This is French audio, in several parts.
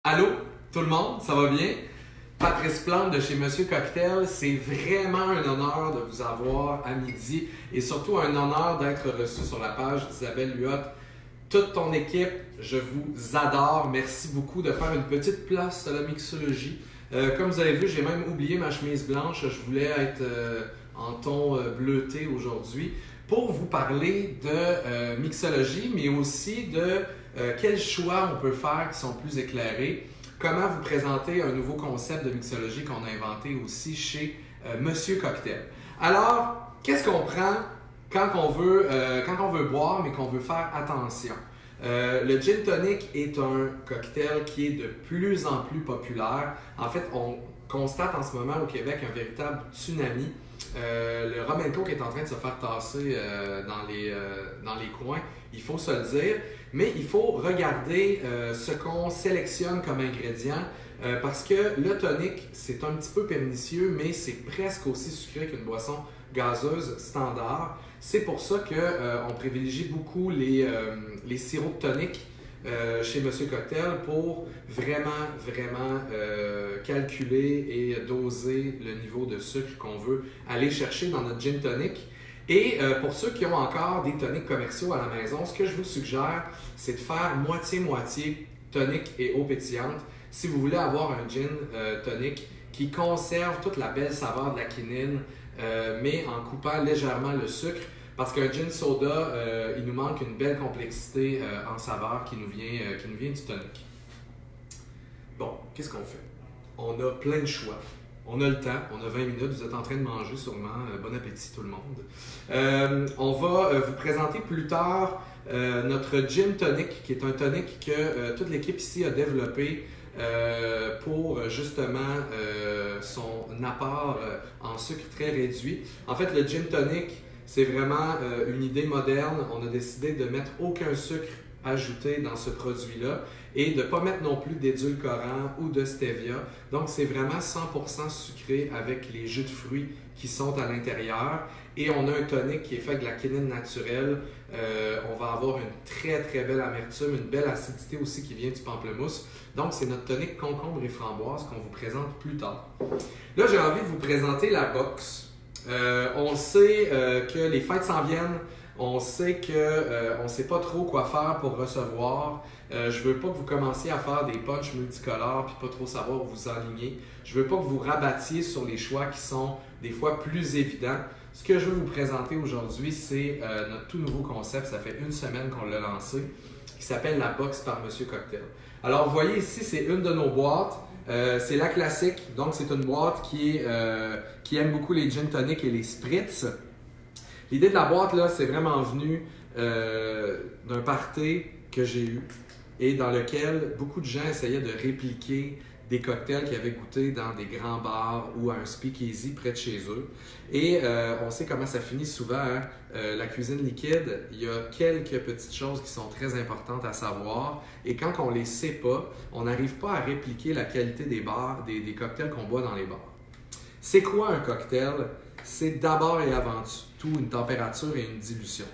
Allô, tout le monde, ça va bien? Patrice Plante de chez Monsieur Cocktail, c'est vraiment un honneur de vous avoir à midi et surtout un honneur d'être reçu sur la page d'Isabelle Huot. Toute ton équipe, je vous adore. Merci beaucoup de faire une petite place à la mixologie. Comme vous avez vu, j'ai même oublié ma chemise blanche. Je voulais être en ton bleuté aujourd'hui pour vous parler de mixologie, mais aussi de quels choix on peut faire qui sont plus éclairés. Comment vous présenter un nouveau concept de mixologie qu'on a inventé aussi chez Monsieur Cocktail. Alors, qu'est-ce qu'on prend quand on veut boire, mais qu'on veut faire attention? Le gin tonic est un cocktail qui est de plus en plus populaire. En fait, on constate en ce moment au Québec un véritable tsunami. Le rum and coke est en train de se faire tasser dans les coins, il faut se le dire. Mais il faut regarder ce qu'on sélectionne comme ingrédient parce que le tonic, c'est un petit peu pernicieux, mais c'est presque aussi sucré qu'une boisson gazeuse standard. C'est pour ça qu'on privilégie beaucoup les sirops de tonic chez Monsieur Cocktail pour vraiment calculer et doser le niveau de sucre qu'on veut aller chercher dans notre gin tonic. Et pour ceux qui ont encore des toniques commerciaux à la maison, ce que je vous suggère, c'est de faire moitié-moitié tonic et eau pétillante si vous voulez avoir un gin tonic qui conserve toute la belle saveur de la quinine, mais en coupant légèrement le sucre. Parce qu'un gin soda, il nous manque une belle complexité en saveur qui nous vient du tonic. Bon, qu'est-ce qu'on fait? On a plein de choix. On a le temps, on a 20 minutes, vous êtes en train de manger sûrement. Bon appétit tout le monde. On va vous présenter plus tard notre gin tonic, qui est un tonic que toute l'équipe ici a développé pour justement son apport en sucre très réduit. En fait, le gin tonic, c'est vraiment une idée moderne. On a décidé de mettre aucun sucre ajouté dans ce produit-là et de ne pas mettre non plus d'édulcorant ou de stevia. Donc, c'est vraiment 100% sucré avec les jus de fruits qui sont à l'intérieur. Et on a un tonic qui est fait avec de la quinine naturelle. On va avoir une très belle amertume, une belle acidité aussi qui vient du pamplemousse. Donc, c'est notre tonic concombre et framboise qu'on vous présente plus tard. Là, j'ai envie de vous présenter la box. On sait que les fêtes s'en viennent. On sait qu'on ne sait pas trop quoi faire pour recevoir. Je veux pas que vous commenciez à faire des punchs multicolores puis pas trop savoir où vous enligner. Je veux pas que vous rabattiez sur les choix qui sont des fois plus évidents. Ce que je veux vous présenter aujourd'hui, c'est notre tout nouveau concept. Ça fait une semaine qu'on l'a lancé, qui s'appelle la box par Monsieur Cocktail. Alors, vous voyez ici, c'est une de nos boîtes. C'est la classique. Donc, c'est une boîte qui aime beaucoup les gin tonic et les spritz. L'idée de la boîte, là, c'est vraiment venu d'un party que j'ai eu et dans lequel beaucoup de gens essayaient de répliquer des cocktails qu'ils avaient goûtés dans des grands bars ou à un speakeasy près de chez eux. Et on sait comment ça finit souvent, hein? La cuisine liquide, il y a quelques petites choses qui sont très importantes à savoir. Et quand on ne les sait pas, on n'arrive pas à répliquer la qualité des bars, des cocktails qu'on boit dans les bars. C'est quoi un cocktail? C'est d'abord et avant tout une température et une dilution.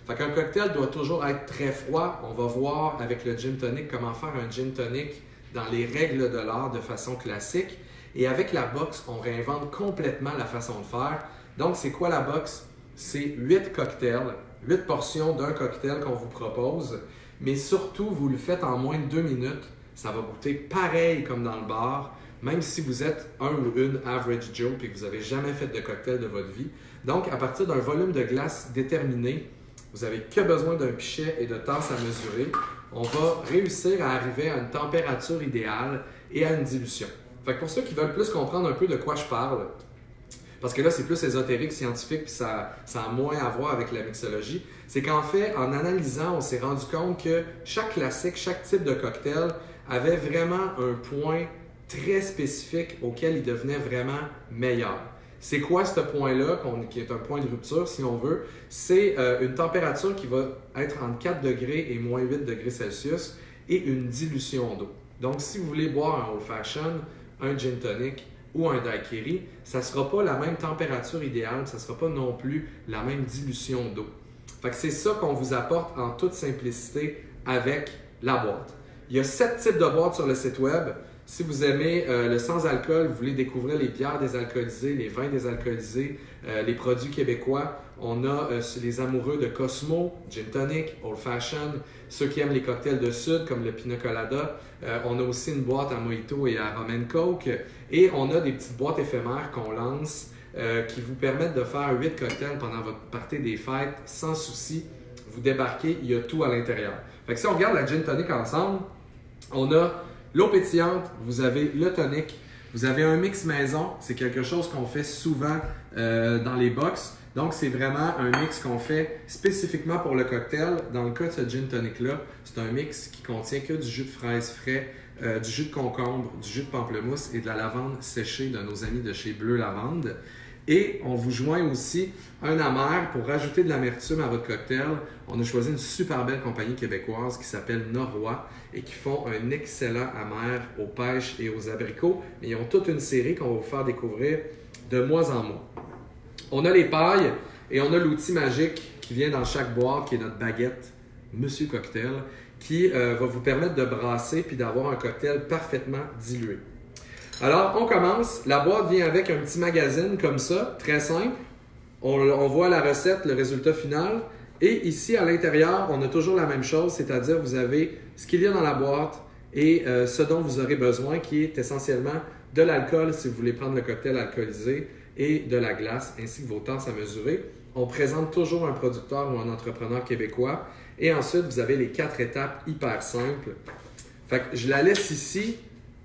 Fait qu'un cocktail doit toujours être très froid. On va voir avec le gin tonic comment faire un gin tonic dans les règles de l'art de façon classique. Et avec la box, on réinvente complètement la façon de faire. Donc, c'est quoi la box? C'est 8 cocktails, 8 portions d'un cocktail qu'on vous propose. Mais surtout, vous le faites en moins de 2 minutes. Ça va goûter pareil comme dans le bar, même si vous êtes un ou une average Joe et que vous n'avez jamais fait de cocktail de votre vie. Donc, à partir d'un volume de glace déterminé, vous n'avez que besoin d'un pichet et de tasse à mesurer. On va réussir à arriver à une température idéale et à une dilution. Fait que pour ceux qui veulent plus comprendre un peu de quoi je parle, parce que là, c'est plus ésotérique, scientifique, puis ça a moins à voir avec la mixologie, c'est qu'en fait, en analysant, on s'est rendu compte que chaque classique, chaque type de cocktail avait vraiment un point très spécifique auquel il devenait vraiment meilleur. C'est quoi ce point-là, qui est un point de rupture, si on veut? C'est une température qui va être entre 4 degrés et moins 8 degrés Celsius et une dilution d'eau. Donc, si vous voulez boire un old fashion, un gin tonic ou un daiquiri, ça ne sera pas la même température idéale, ça ne sera pas non plus la même dilution d'eau. Fait que c'est ça qu'on vous apporte en toute simplicité avec la boîte. Il y a 7 types de boîtes sur le site web. Si vous aimez le sans-alcool, vous voulez découvrir les bières désalcoolisées, les vins désalcoolisés, les produits québécois, on a les amoureux de Cosmo, Gin Tonic, Old Fashion, ceux qui aiment les cocktails de sud comme le Pina Colada. On a aussi une boîte à Mojito et à Rum and Coke. Et on a des petites boîtes éphémères qu'on lance qui vous permettent de faire 8 cocktails pendant votre party des fêtes sans souci. Vous débarquez, il y a tout à l'intérieur. Fait que si on regarde la Gin Tonic ensemble, on a l'eau pétillante, vous avez le tonic, vous avez un mix maison, c'est quelque chose qu'on fait souvent dans les box. Donc, c'est vraiment un mix qu'on fait spécifiquement pour le cocktail. Dans le cas de ce gin tonic-là, c'est un mix qui contient que du jus de fraise frais, du jus de concombre, du jus de pamplemousse et de la lavande séchée de nos amis de chez Bleu Lavande. Et on vous joint aussi un amer pour rajouter de l'amertume à votre cocktail. On a choisi une super belle compagnie québécoise qui s'appelle Norrois et qui font un excellent amer aux pêches et aux abricots. Mais ils ont toute une série qu'on va vous faire découvrir de mois en mois. On a les pailles et on a l'outil magique qui vient dans chaque boîte, qui est notre baguette Monsieur Cocktail, qui va vous permettre de brasser puis d'avoir un cocktail parfaitement dilué. Alors, on commence. La boîte vient avec un petit magazine comme ça, très simple. On voit la recette, le résultat final. Et ici, à l'intérieur, on a toujours la même chose, c'est-à-dire vous avez ce qu'il y a dans la boîte et ce dont vous aurez besoin, qui est essentiellement de l'alcool si vous voulez prendre le cocktail alcoolisé et de la glace, ainsi que vos tasses à mesurer. On présente toujours un producteur ou un entrepreneur québécois. Et ensuite, vous avez les 4 étapes hyper simples. Fait que je la laisse ici.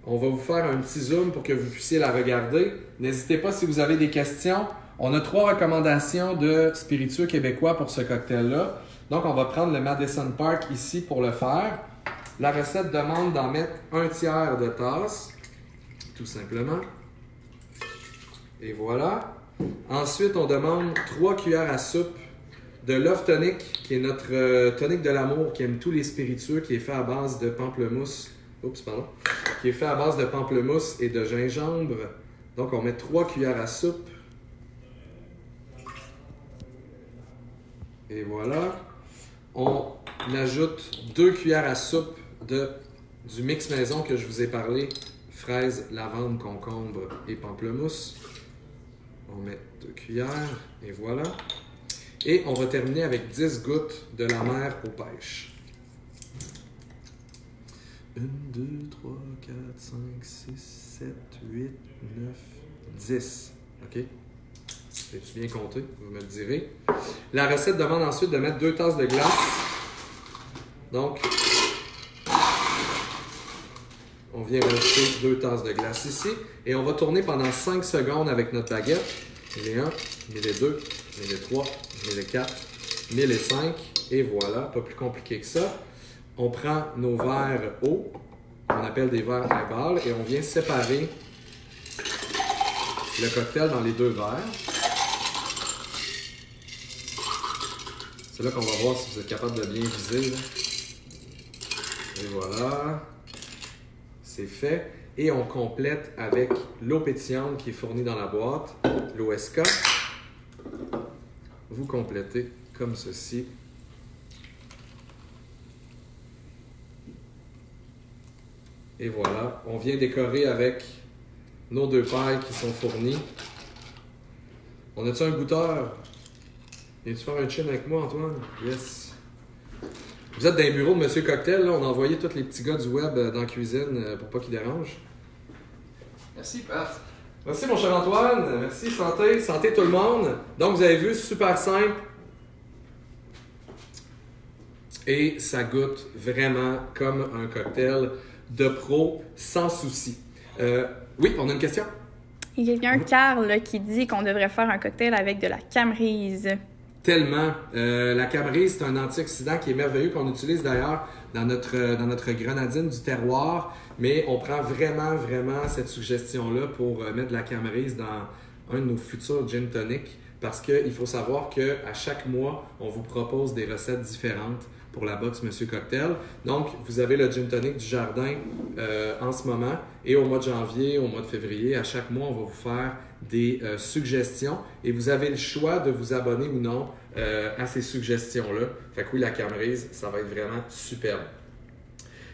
On va vous faire un petit zoom pour que vous puissiez la regarder. N'hésitez pas si vous avez des questions. On a 3 recommandations de spiritueux québécois pour ce cocktail-là. Donc, on va prendre le Madison Park ici pour le faire. La recette demande d'en mettre 1/3 de tasse, tout simplement. Et voilà. Ensuite, on demande 3 cuillères à soupe de Love Tonic, qui est notre tonic de l'amour, qui aime tous les spiritueux, qui est fait à base de pamplemousse. Qui est fait à base de pamplemousse et de gingembre. Donc, on met 3 cuillères à soupe. Et voilà. On ajoute 2 cuillères à soupe du mix maison que je vous ai parlé. Fraises, lavande, concombre et pamplemousse. On met 2 cuillères et voilà. Et on va terminer avec 10 gouttes de la mer aux pêches. 1, 2, 3, 4, 5, 6, 7, 8, 9, 10. OK? J'ai-tu bien compté? Vous me le direz. La recette demande ensuite de mettre 2 tasses de glace. Donc, on vient rajouter 2 tasses de glace ici. Et on va tourner pendant 5 secondes avec notre baguette. Les 1, les 2, les 3, les 4, les 5. Et voilà, pas plus compliqué que ça. On prend nos verres hauts, qu'on appelle des verres highball, et on vient séparer le cocktail dans les 2 verres. C'est là qu'on va voir si vous êtes capable de bien viser. Là. Et voilà. C'est fait. Et on complète avec l'eau pétillante qui est fournie dans la boîte, l'OSK. Vous complétez comme ceci. Et voilà, on vient décorer avec nos 2 pailles qui sont fournies. On a-tu un goûteur? Viens-tu faire un chin avec moi, Antoine? Yes. Vous êtes dans les bureaux de Monsieur Cocktail, là. On a envoyé tous les petits gars du web dans la cuisine pour pas qu'ils dérangent. Merci, Pat. Merci, mon cher Antoine. Merci, santé. Santé tout le monde. Donc, vous avez vu, super simple. Et ça goûte vraiment comme un cocktail de pro, sans souci. Oui, on a une question? Il y a quelqu'un, Carl, qui dit qu'on devrait faire un cocktail avec de la camerise. Tellement. La camerise, c'est un antioxydant qui est merveilleux, qu'on utilise d'ailleurs dans notre grenadine du terroir. Mais on prend vraiment cette suggestion-là pour mettre de la camerise dans un de nos futurs gin tonic. Parce qu'il faut savoir qu'à chaque mois, on vous propose des recettes différentes pour la box Monsieur Cocktail. Donc, vous avez le gin tonic du jardin en ce moment. Et au mois de janvier, au mois de février, à chaque mois, on va vous faire des suggestions. Et vous avez le choix de vous abonner ou non à ces suggestions-là. Fait que oui, la camerise, ça va être vraiment superbe.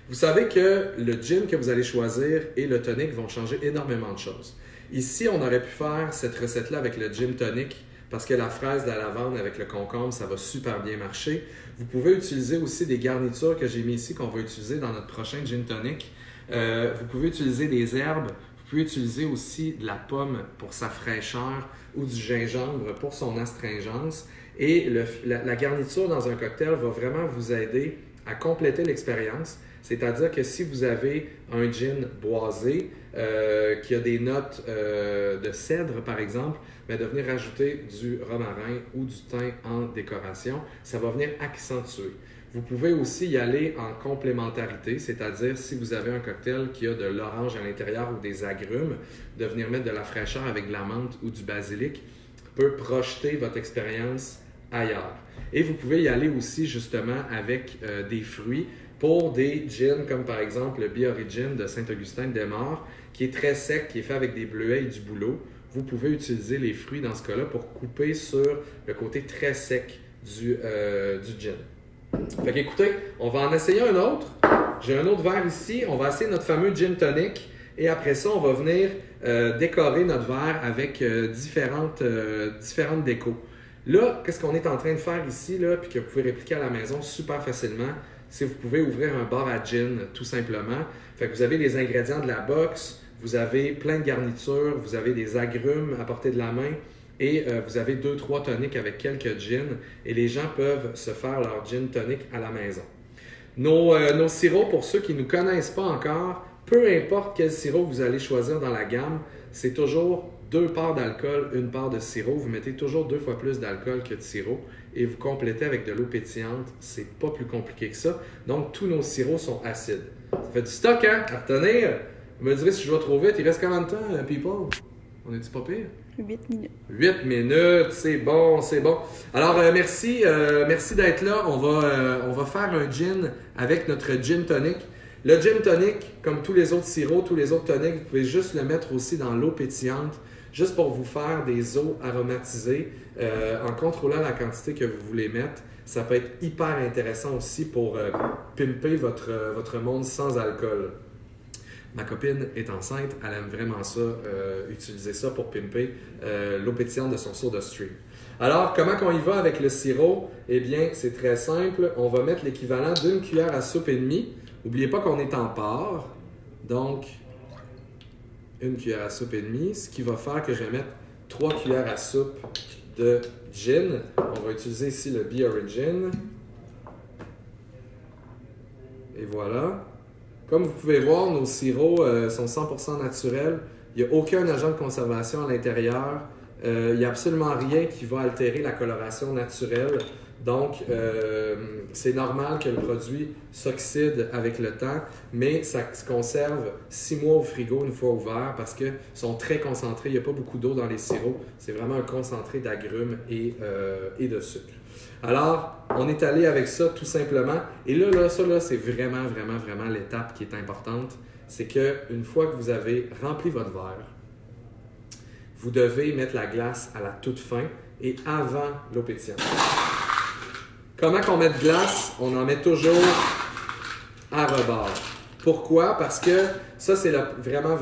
Vous savez que le gin que vous allez choisir et le tonic vont changer énormément de choses. Ici, on aurait pu faire cette recette-là avec le gin tonic parce que la fraise de la lavande avec le concombre, ça va super bien marcher. Vous pouvez utiliser aussi des garnitures que j'ai mis ici qu'on va utiliser dans notre prochain gin tonic. Vous pouvez utiliser des herbes. Vous pouvez utiliser aussi de la pomme pour sa fraîcheur ou du gingembre pour son astringence. Et la garniture dans un cocktail va vraiment vous aider à compléter l'expérience. C'est-à-dire que si vous avez un gin boisé qui a des notes de cèdre, par exemple, bien, de venir rajouter du romarin ou du thym en décoration, ça va venir accentuer. Vous pouvez aussi y aller en complémentarité, c'est-à-dire si vous avez un cocktail qui a de l'orange à l'intérieur ou des agrumes, de venir mettre de la fraîcheur avec de la menthe ou du basilic peut projeter votre expérience ailleurs. Et vous pouvez y aller aussi justement avec des fruits pour des gins comme par exemple le Be Origin de Saint-Augustin-de-Desmaures qui est très sec, qui est fait avec des bleuets et du bouleau. Vous pouvez utiliser les fruits dans ce cas-là pour couper sur le côté très sec du gin. Fait qu'écoutez, on va en essayer un autre. J'ai un autre verre ici. On va essayer notre fameux gin tonic. Et après ça, on va venir décorer notre verre avec différentes décos. Là, qu'est-ce qu'on est en train de faire ici, là, puis que vous pouvez répliquer à la maison super facilement, c'est que vous pouvez ouvrir un bar à gin, tout simplement. Fait que vous avez les ingrédients de la box, vous avez plein de garnitures, vous avez des agrumes à portée de la main, et vous avez 2-3 tonics avec quelques gins et les gens peuvent se faire leur gin tonic à la maison. Nos sirops, pour ceux qui ne nous connaissent pas encore, peu importe quel sirop vous allez choisir dans la gamme, c'est toujours 2 parts d'alcool, 1 part de sirop. Vous mettez toujours 2 fois plus d'alcool que de sirop et vous complétez avec de l'eau pétillante. C'est pas plus compliqué que ça. Donc, tous nos sirops sont acides. Ça fait du stock, hein, à retenir. Vous me direz si je vais trop vite. Il reste combien de temps, people? On est-tu pas pire? 8 minutes. 8 minutes, c'est bon, c'est bon. Alors, merci d'être là. On va faire un gin avec notre gin tonic. Le gin tonic, comme tous les autres sirops, tous les autres tonics, vous pouvez juste le mettre aussi dans l'eau pétillante, juste pour vous faire des eaux aromatisées en contrôlant la quantité que vous voulez mettre. Ça peut être hyper intéressant aussi pour pimper votre monde sans alcool. Ma copine est enceinte, elle aime vraiment ça, utiliser ça pour pimper l'eau pétillante de son SodaStream. Alors, comment qu'on y va avec le sirop? Eh bien, c'est très simple. On va mettre l'équivalent d'1 cuillère à soupe et demie. N'oubliez pas qu'on est en part. Donc, 1 cuillère à soupe et demie, ce qui va faire que je vais mettre 3 cuillères à soupe de gin. On va utiliser ici le Be Origin. Et voilà. Comme vous pouvez voir, nos sirops sont 100% naturels. Il n'y a aucun agent de conservation à l'intérieur. Il n'y a absolument rien qui va altérer la coloration naturelle. Donc, c'est normal que le produit s'oxyde avec le temps, mais ça se conserve 6 mois au frigo une fois ouvert parce qu'ils sont très concentrés. Il n'y a pas beaucoup d'eau dans les sirops. C'est vraiment un concentré d'agrumes et de sucre. Alors, on est allé avec ça tout simplement. Et là, c'est vraiment l'étape qui est importante. C'est qu'une fois que vous avez rempli votre verre, vous devez mettre la glace à la toute fin et avant l'eau pétillante. Comment qu'on met de glace? On en met toujours à rebord. Pourquoi? Parce que ça, c'est vraiment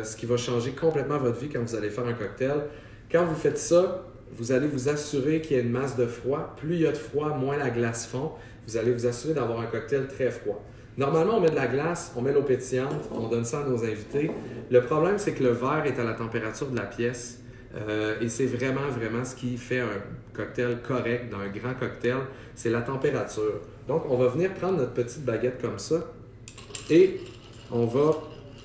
ce qui va changer complètement votre vie quand vous allez faire un cocktail. Quand vous faites ça, vous allez vous assurer qu'il y a une masse de froid. Plus il y a de froid, moins la glace fond. Vous allez vous assurer d'avoir un cocktail très froid. Normalement, on met de la glace, on met l'eau pétillante, on donne ça à nos invités. Le problème, c'est que le verre est à la température de la pièce. Et c'est vraiment ce qui fait un cocktail correct, d'un grand cocktail, c'est la température. Donc, on va venir prendre notre petite baguette comme ça et on va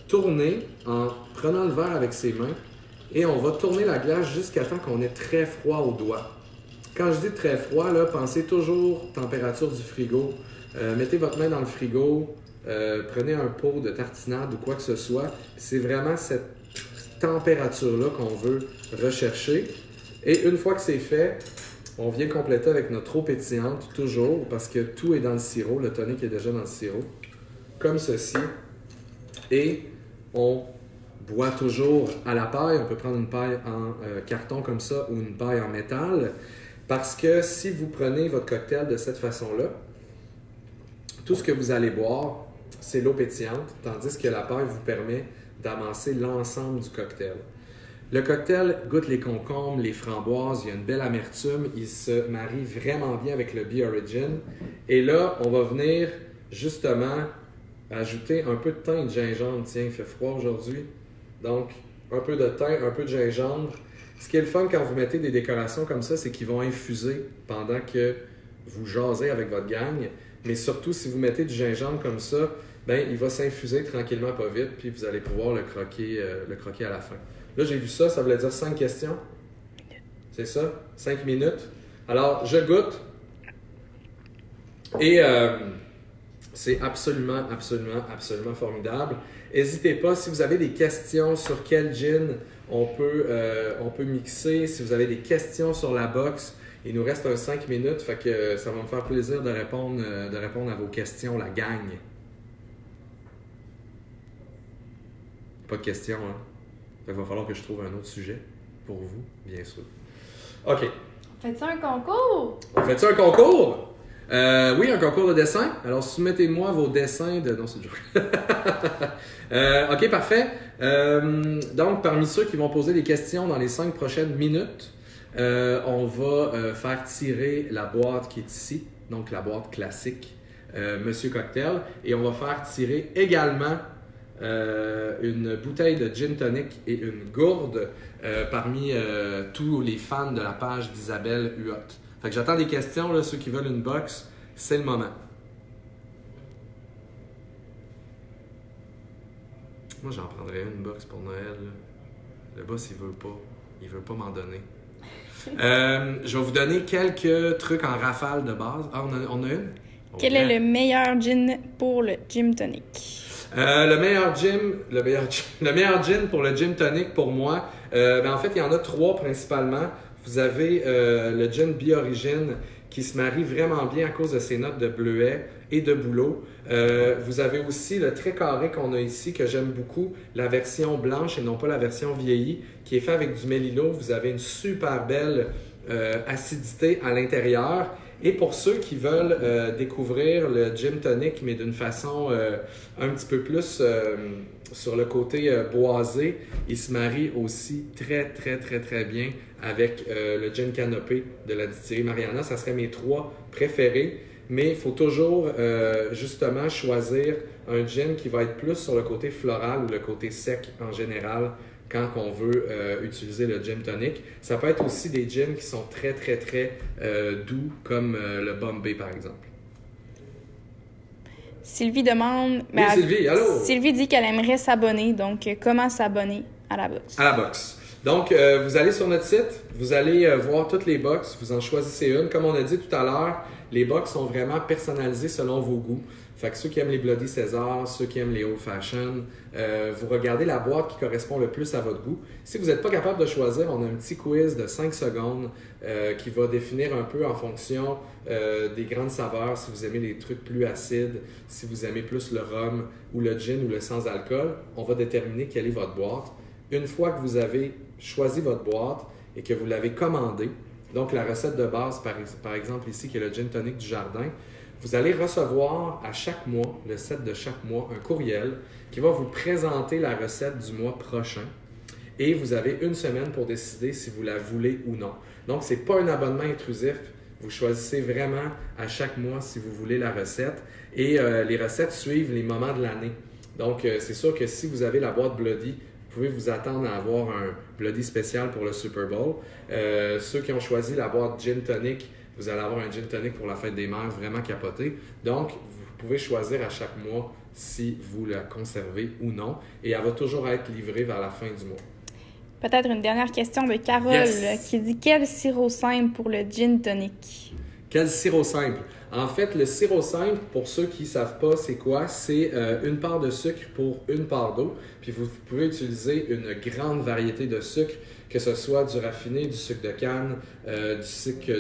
tourner en prenant le verre avec ses mains et on va tourner la glace jusqu'à temps qu'on ait très froid au doigt. Quand je dis très froid, là, pensez toujours température du frigo. Mettez votre main dans le frigo, prenez un pot de tartinade ou quoi que ce soit. C'est vraiment cette température-là qu'on veut rechercher. Et une fois que c'est fait, on vient compléter avec notre eau pétillante, toujours, parce que tout est dans le sirop. Le tonic est déjà dans le sirop. Comme ceci. Et on boit toujours à la paille. On peut prendre une paille en carton comme ça ou une paille en métal. Parce que si vous prenez votre cocktail de cette façon-là, tout ce que vous allez boire c'est l'eau pétillante, tandis que la paille vous permet d'amasser l'ensemble du cocktail. Le cocktail goûte les concombres, les framboises, il y a une belle amertume, il se marie vraiment bien avec le Be Origin. Et là, on va venir justement ajouter un peu de thym et de gingembre. Tiens, il fait froid aujourd'hui, donc un peu de thym, un peu de gingembre. Ce qui est le fun quand vous mettez des décorations comme ça, c'est qu'ils vont infuser pendant que vous jasez avec votre gang. Mais surtout, si vous mettez du gingembre comme ça, ben, il va s'infuser tranquillement, pas vite, puis vous allez pouvoir le croquer à la fin. Là, j'ai vu ça, ça voulait dire 5 questions. C'est ça? 5 minutes. Alors, je goûte. Et c'est absolument formidable. N'hésitez pas, si vous avez des questions sur quel gin on peut mixer, si vous avez des questions sur la box, il nous reste un 5 minutes, fait que ça va me faire plaisir de répondre à vos questions, la gang. Pas de questions, hein? Il va falloir que je trouve un autre sujet pour vous, bien sûr. OK. Faites-tu un concours? On fait-tu un concours? Oui, un concours de dessin. Alors, soumettez-moi vos dessins de... Non, c'est dur. OK, parfait. Donc, parmi ceux qui vont poser des questions dans les 5 prochaines minutes, on va faire tirer la boîte qui est ici, donc la boîte classique Monsieur Cocktail, et on va faire tirer également une bouteille de gin tonic et une gourde parmi tous les fans de la page d'Isabelle Huot. Fait que j'attends des questions, là, ceux qui veulent une box, c'est le moment. Moi, j'en prendrais une box pour Noël. Là. Le boss, il veut pas m'en donner. Je vais vous donner quelques trucs en rafale de base. Ah, on a une? Quel est le meilleur gin pour le gin tonic? Le meilleur gin pour le gin tonic pour moi, en fait, il y en a 3 principalement. Vous avez le gin Be Origin qui se marie vraiment bien à cause de ses notes de bleuet et de bouleau. Vous avez aussi le très carré qu'on a ici, que j'aime beaucoup, la version blanche et non pas la version vieillie, qui est fait avec du mélilo. Vous avez une super belle acidité à l'intérieur. Et pour ceux qui veulent découvrir le gin tonic, mais d'une façon un petit peu plus sur le côté boisé, il se marie aussi très bien avec le gin canopé de la distillerie Mariana. Ça serait mes 3 préférés, mais il faut toujours justement choisir un gin qui va être plus sur le côté floral ou le côté sec en général quand on veut utiliser le gin tonic. Ça peut être aussi des gins qui sont très doux, comme le Bombay, par exemple. Sylvie demande... Oui, Sylvie, allô? Sylvie dit qu'elle aimerait s'abonner, donc comment s'abonner à la box? À la box. Donc, vous allez sur notre site, vous allez voir toutes les box, vous en choisissez une. Comme on a dit tout à l'heure, les box sont vraiment personnalisées selon vos goûts. Fait que ceux qui aiment les Bloody César, ceux qui aiment les Old Fashion, vous regardez la boîte qui correspond le plus à votre goût. Si vous n'êtes pas capable de choisir, on a un petit quiz de 5 secondes qui va définir un peu en fonction des grandes saveurs, si vous aimez les trucs plus acides, si vous aimez plus le rhum ou le gin ou le sans-alcool. On va déterminer quelle est votre boîte. Une fois que vous avez choisi votre boîte et que vous l'avez commandée, donc la recette de base, par exemple ici, qui est le gin tonic du jardin, vous allez recevoir à chaque mois, le 7 de chaque mois, un courriel qui va vous présenter la recette du mois prochain. Et vous avez une semaine pour décider si vous la voulez ou non. Donc, ce n'est pas un abonnement intrusif. Vous choisissez vraiment à chaque mois si vous voulez la recette. Et les recettes suivent les moments de l'année. Donc, c'est sûr que si vous avez la boîte Bloody, vous pouvez vous attendre à avoir un Bloody spécial pour le Super Bowl. Ceux qui ont choisi la boîte Gin Tonic, vous allez avoir un gin tonic pour la fête des mères vraiment capoté. Donc, vous pouvez choisir à chaque mois si vous la conservez ou non. Et elle va toujours être livrée vers la fin du mois. Peut-être une dernière question de Carole qui dit « Quel sirop simple pour le gin tonic? » Quel sirop simple? En fait, le sirop simple, pour ceux qui ne savent pas c'est quoi, c'est une part de sucre pour une part d'eau. Puis vous pouvez utiliser une grande variété de sucre, que ce soit du raffiné, du sucre de canne, du sucre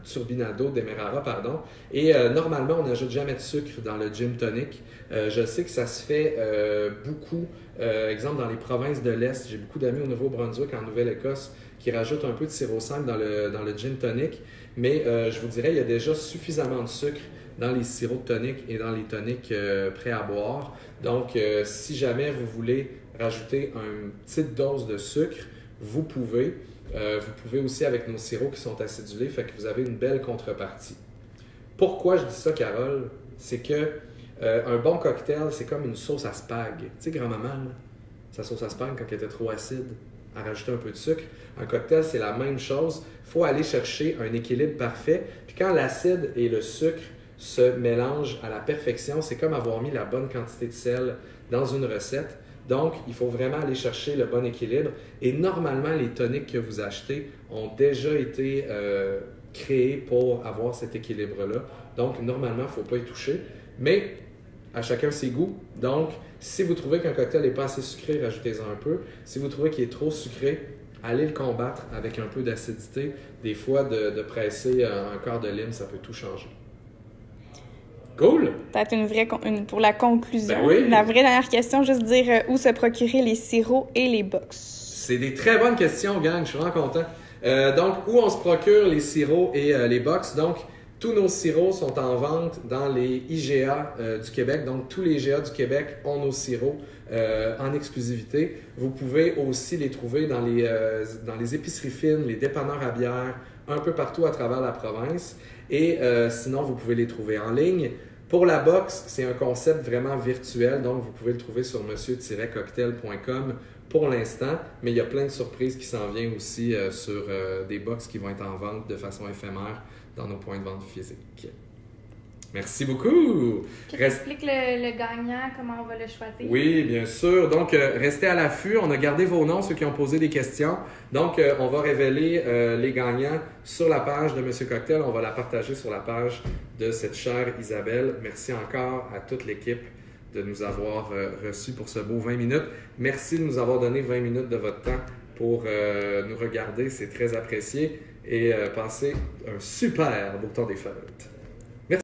turbinado, demerara, pardon. Et normalement, on n'ajoute jamais de sucre dans le gin tonic. Je sais que ça se fait beaucoup, exemple dans les provinces de l'Est. J'ai beaucoup d'amis au Nouveau-Brunswick, en Nouvelle-Écosse, qui rajoutent un peu de sirop simple dans le gin tonic. Mais je vous dirais, il y a déjà suffisamment de sucre dans les sirops de tonique et dans les toniques prêts à boire. Donc, si jamais vous voulez rajouter une petite dose de sucre, vous pouvez. Vous pouvez aussi avec nos sirops qui sont acidulés, fait que vous avez une belle contrepartie. Pourquoi je dis ça, Carole? C'est que un bon cocktail, c'est comme une sauce à spag. Tu sais, grand-maman, là, sa sauce à spag, quand elle était trop acide, à rajouter un peu de sucre. Un cocktail, c'est la même chose. Il faut aller chercher un équilibre parfait. Puis quand l'acide et le sucre se mélangent à la perfection, c'est comme avoir mis la bonne quantité de sel dans une recette. Donc, il faut vraiment aller chercher le bon équilibre. Et normalement, les toniques que vous achetez ont déjà été créés pour avoir cet équilibre-là. Donc, normalement, il ne faut pas y toucher. Mais à chacun ses goûts. Donc, si vous trouvez qu'un cocktail n'est pas assez sucré, rajoutez-en un peu. Si vous trouvez qu'il est trop sucré, allez le combattre avec un peu d'acidité. Des fois, de presser un quart de lime, ça peut tout changer. Cool! Peut-être pour la conclusion. Ben oui. La vraie dernière question, juste dire où se procurer les sirops et les box. C'est des très bonnes questions, gang. Je suis vraiment content. Donc, où on se procure les sirops et les box? Donc, tous nos sirops sont en vente dans les IGA du Québec. Donc, tous les IGA du Québec ont nos sirops en exclusivité. Vous pouvez aussi les trouver dans les épiceries fines, les dépanneurs à bière, un peu partout à travers la province. Et sinon, vous pouvez les trouver en ligne. Pour la box, c'est un concept vraiment virtuel. Donc, vous pouvez le trouver sur monsieur-cocktail.com pour l'instant. Mais il y a plein de surprises qui s'en viennent aussi sur des box qui vont être en vente de façon éphémère dans nos points de vente physiques. Merci beaucoup! Tu expliques le gagnant, comment on va le choisir? Oui, bien sûr. Donc, restez à l'affût. On a gardé vos noms, ceux qui ont posé des questions. Donc, on va révéler les gagnants sur la page de Monsieur Cocktail. On va la partager sur la page de cette chère Isabelle. Merci encore à toute l'équipe de nous avoir reçus pour ce beau 20 minutes. Merci de nous avoir donné 20 minutes de votre temps pour nous regarder. C'est très apprécié. Et passez un super beau temps des fêtes.